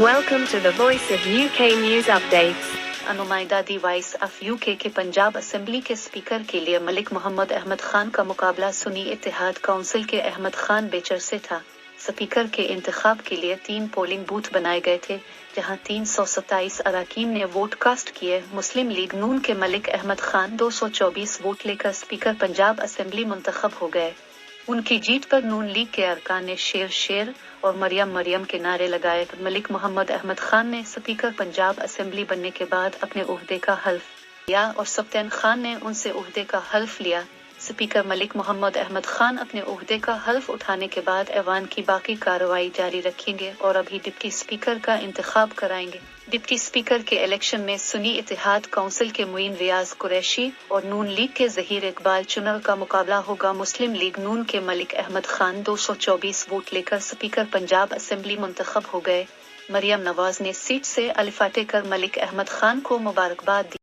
Welcome to the Voice of UK News Updates. नुमाइंदा दी voice of UK के Punjab assembly के speaker के लिए मलिक मोहम्मद अहमद खान का मुकाबला सुन्नी इत्तेहाद काउंसिल के अहमद खान बेचर से था। स्पीकर के इंतखाब के लिए 3 पोलिंग बूथ बनाए गए थे, जहां 327 अराकीन ने वोट कास्ट किए। मुस्लिम लीग नून के मलिक अहमद खान 224 वोट लेकर स्पीकर पंजाब असेंबली मुंतखब हो गए। उनकी जीत पर नून लीग के अरकान ने शेर शेर और मरियम मरियम के नारे लगाए। मलिक मोहम्मद अहमद खान ने स्पीकर पंजाब असेंबली बनने के बाद अपने ओहदे का हल्फ लिया और सफ्तान खान ने उनसे ओहदे का हल्फ लिया। स्पीकर मलिक मोहम्मद अहमद खान अपने ओहदे का हल्फ उठाने के बाद ऐवान की बाकी कार्रवाई जारी रखेंगे और अभी डिप्टी स्पीकर का इंतखाब कराएंगे। डिप्टी स्पीकर के इलेक्शन में सुन्नी इत्तेहाद काउंसिल के मुइन रियाज कुरैशी और नून लीग के जहीर इकबाल चुनर का मुकाबला होगा। मुस्लिम लीग नून के मलिक अहमद खान 224 वोट लेकर स्पीकर पंजाब असेंबली मुंतखब हो गए। मरियम नवाज ने सीट से अलिफाटे कर मलिक अहमद खान को मुबारकबाद दी।